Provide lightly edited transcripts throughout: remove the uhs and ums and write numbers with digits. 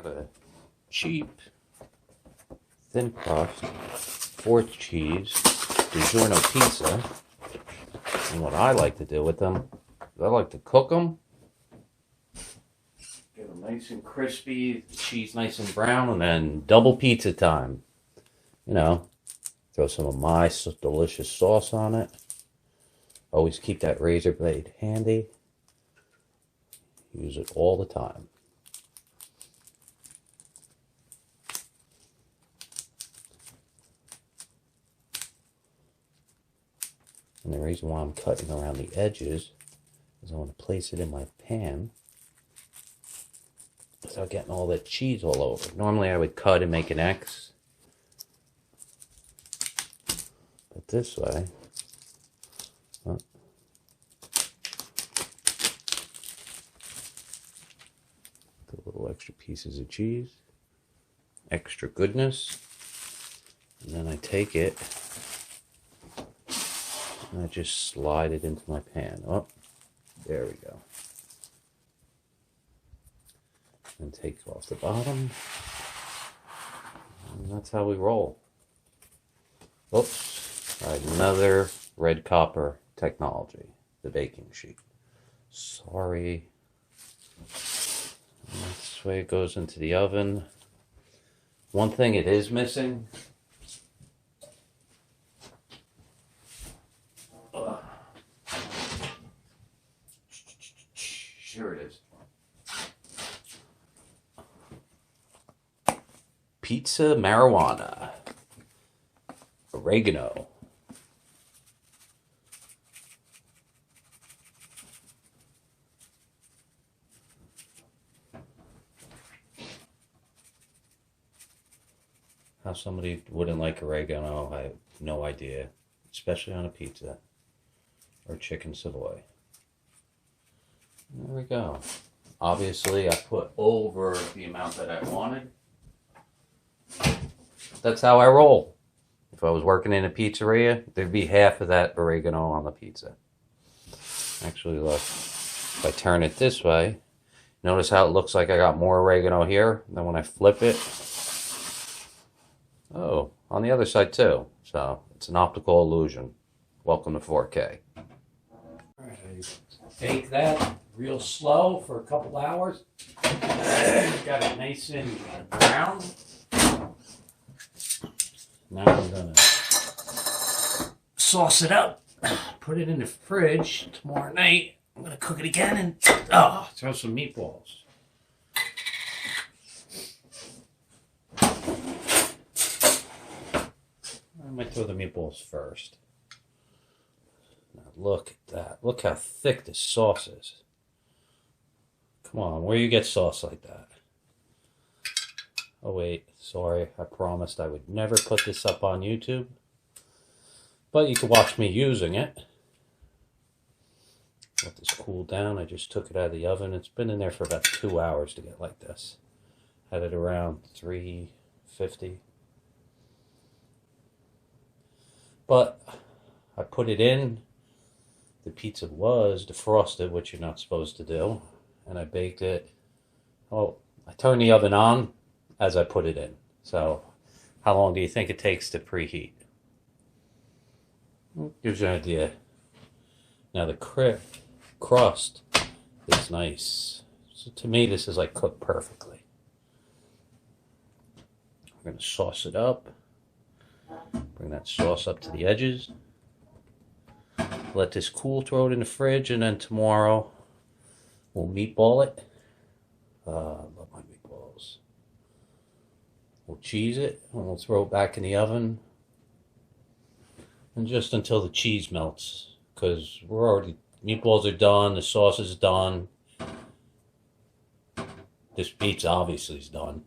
Got a cheap, thin crust, 4th cheese, DiGiorno pizza. And what I like to do with them is I like to cook them. Get them nice and crispy, the cheese nice and brown, and then double pizza time. You know, throw some of my delicious sauce on it. Always keep that razor blade handy. Use it all the time. And the reason why I'm cutting around the edges is I want to place it in my pan without getting all that cheese all over. Normally I would cut and make an X, but this way, the little extra pieces of cheese, extra goodness, and then I take it and I just slide it into my pan. Oh, there we go. And take off the bottom. And that's how we roll. Oops. All right, another red copper technology, the baking sheet. Sorry. And that's the way it goes into the oven. One thing it is missing. Here it is. Pizza marijuana. Oregano. How somebody wouldn't like oregano, I have no idea. Especially on a pizza or chicken Savoy. There we go. Obviously, I put over the amount that I wanted. That's how I roll. If I was working in a pizzeria, there'd be half of that oregano on the pizza. Actually, look, if I turn it this way, notice how it looks like I got more oregano here than when I flip it. Oh, on the other side too. So, it's an optical illusion. Welcome to 4K. All right, I bake that real slow for a couple hours. Got it nice and brown. Now I'm gonna sauce it up, put it in the fridge. Tomorrow night I'm gonna cook it again and throw some meatballs. I might throw the meatballs first. Now look at that. Look how thick this sauce is. Come on, where you get sauce like that? Oh wait, sorry, I promised I would never put this up on YouTube. But you can watch me using it. Let this cool down. I just took it out of the oven. It's been in there for about 2 hours to get like this. Had it around 350. But I put it in. The pizza was defrosted, which you're not supposed to do. And I baked it. Oh, I turned the oven on as I put it in. So, how long do you think it takes to preheat? Gives you an idea. Now the crust is nice. So to me, this is like cooked perfectly. We're going to sauce it up. Bring that sauce up to the edges. Let this cool, throw it in the fridge, and then tomorrow we'll meatball it. Love my meatballs. We'll cheese it, and we'll throw it back in the oven. And just until the cheese melts. Because meatballs are done, the sauce is done. This pizza obviously is done.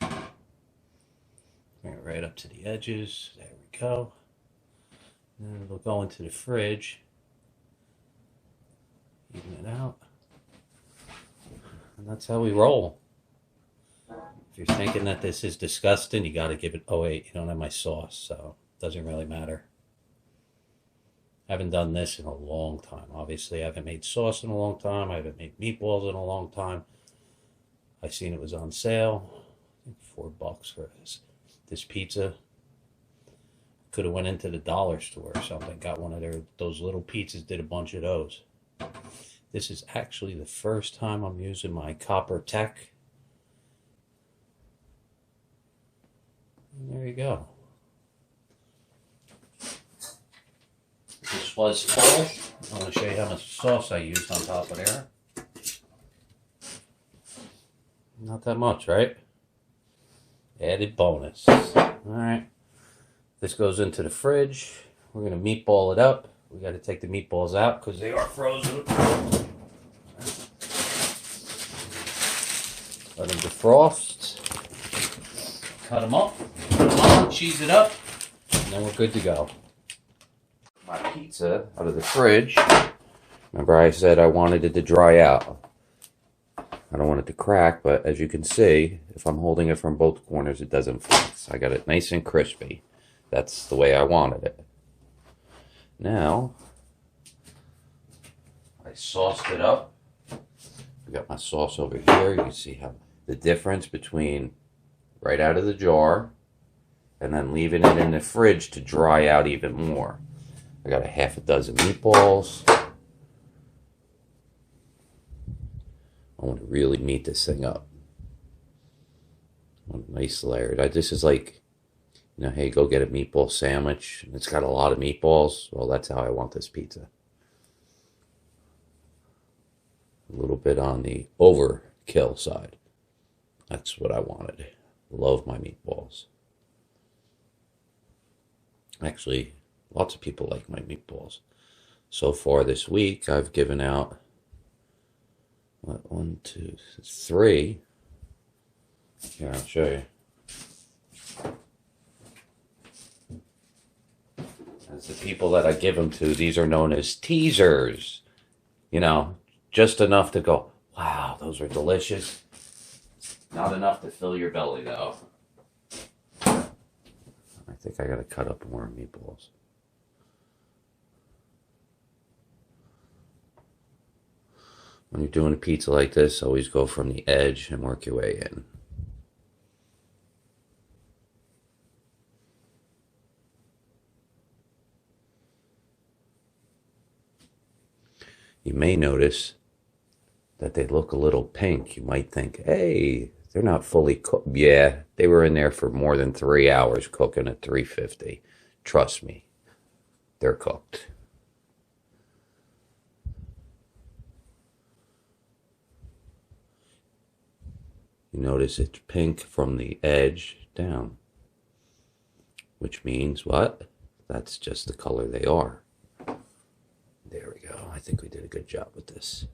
Bring it right up to the edges. There we go. And then it'll go into the fridge. Even it out. And that's how we roll. If you're thinking that this is disgusting, you got to give it... Oh, wait, you don't have my sauce, so it doesn't really matter. I haven't done this in a long time. Obviously, I haven't made sauce in a long time. I haven't made meatballs in a long time. I seen it was on sale. I think $4 for this pizza. Could have went into the dollar store or something. Got one of those little pizzas. Did a bunch of those. This is actually the first time I'm using my Copper Tech. And there you go. This was full. I want to show you how much sauce I used on top of there. Not that much, right? Added bonus. Alright. This goes into the fridge. We're going to meatball it up. We got to take the meatballs out because they are frozen. Let them defrost. Cut them up. Put them on. Cheese it up. And then we're good to go. My pizza out of the fridge. Remember I said I wanted it to dry out. I don't want it to crack, but as you can see, if I'm holding it from both corners, it doesn't flex. I got it nice and crispy. That's the way I wanted it. Now, I sauced it up. I got my sauce over here. You can see how the difference between right out of the jar and then leaving it in the fridge to dry out even more. I got a half a dozen meatballs. I want to really meat this thing up. I want a nice layered. This is like, you know, hey, go get a meatball sandwich. And it's got a lot of meatballs. Well, that's how I want this pizza. A little bit on the overkill side. That's what I wanted. Love my meatballs. Actually, lots of people like my meatballs. So far this week, I've given out, what, 1, 2, 3. Here, I'll show you. As the people that I give them to, these are known as teasers. You know, just enough to go, wow, those are delicious. Not enough to fill your belly, though. I think I gotta cut up more meatballs. When you're doing a pizza like this, always go from the edge and work your way in. You may notice that they look a little pink. You might think, hey, they're not fully cooked. Yeah, they were in there for more than 3 hours cooking at 350. Trust me, they're cooked. You notice it's pink from the edge down, which means what? That's just the color they are. There we go. I think we did a good job with this.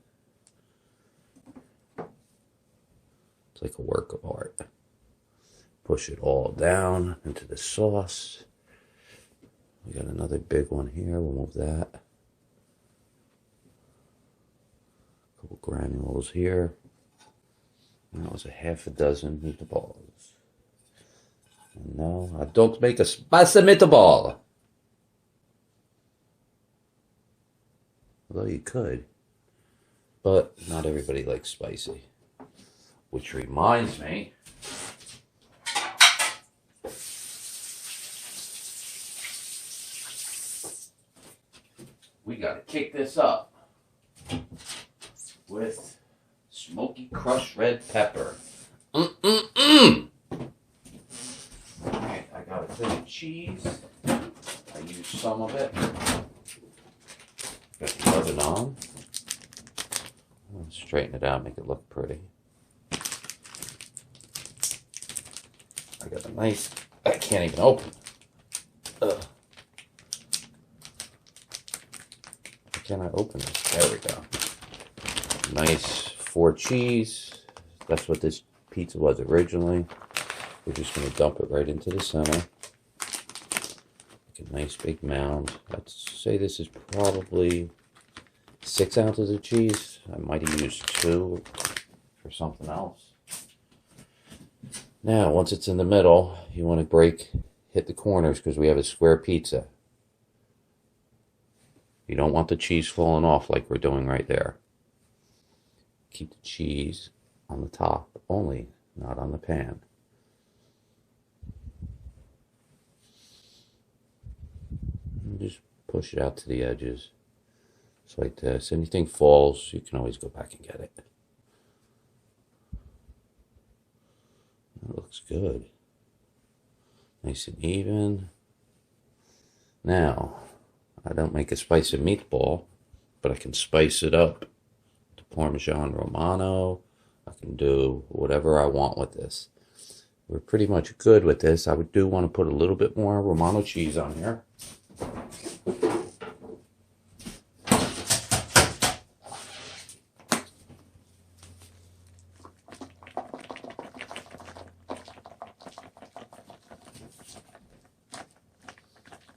It's like a work of art. Push it all down into the sauce. We got another big one here. We'll move that. A couple granules here. And that was a half a dozen meatballs. And now I don't make a spicy meatball. Although you could. But not everybody likes spicy. Which reminds me, we gotta kick this up with smoky crushed red pepper. Alright, I got a bit of cheese. I used some of it. Got the oven on. I'll straighten it out, make it look pretty. I got a nice, I can't even open. Ugh. Why can't I open it? There we go. Nice 4 cheese. That's what this pizza was originally. We're just going to dump it right into the center. Make a nice big mound. I'd say this is probably 6 ounces of cheese. I might have used 2 for something else. Now, once it's in the middle, you want to hit the corners because we have a square pizza. You don't want the cheese falling off like we're doing right there. Keep the cheese on the top only, not on the pan. And just push it out to the edges. Just like this. Anything falls, you can always go back and get it. That looks good. Nice and even. Now, I don't make a spicy meatball, but I can spice it up to Parmesan Romano. I can do whatever I want with this. We're pretty much good with this. I do want to put a little bit more Romano cheese on here.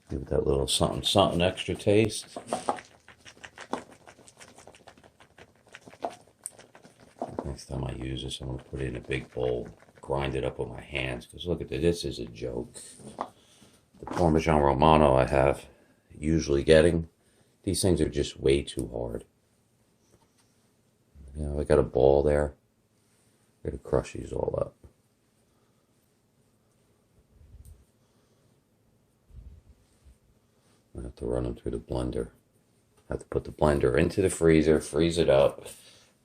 Give it that little something, something extra taste. Next time I use this, I'm going to put it in a big bowl, grind it up with my hands, because look at this is a joke. The Parmesan Romano I have usually getting, these things are just way too hard. You know, I got a ball there. I'm going to crush these all up. I have to run them through the blender. I have to put the blender into the freezer, freeze it up,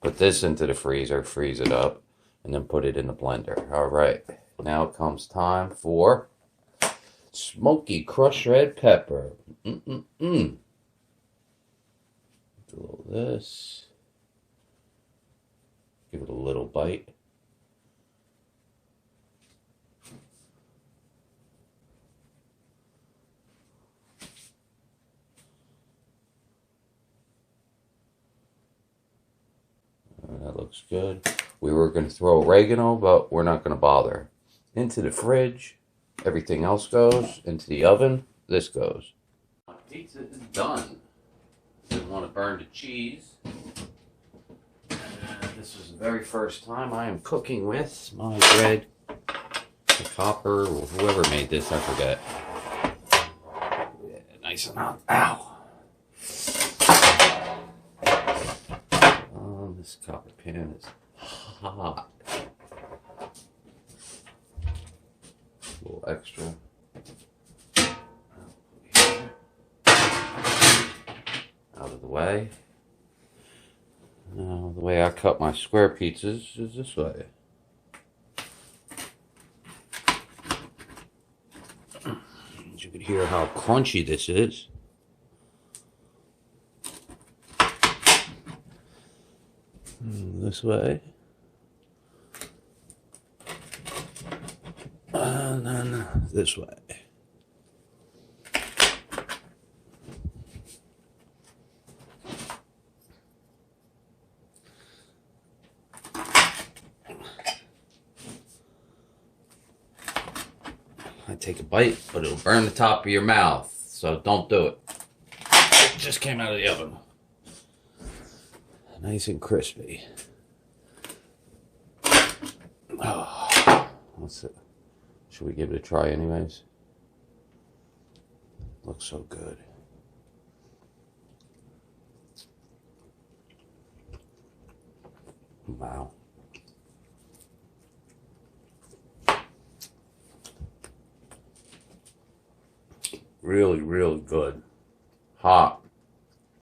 put this into the freezer, freeze it up, and then put it in the blender. All right, now it comes time for smoky crushed red pepper. Do a little of this. Give it a little bite. That looks good. We were going to throw oregano, but we're not going to bother. Into the fridge. Everything else goes. Into the oven. This goes. My pizza is done. Didn't want to burn the cheese. This is the very first time I am cooking with my bread. The copper, or whoever made this, I forget. Yeah, nice amount. Ow! This copper pan is hot. A little extra. Out of the way. Now, the way I cut my square pizzas is this way. As you can hear how crunchy this is. This way. And then this way. I take a bite, but it'll burn the top of your mouth, so don't do it. It just came out of the oven. Nice and crispy. Oh, what's it? Should we give it a try anyways? Looks so good. Wow. Really, really good. Hot.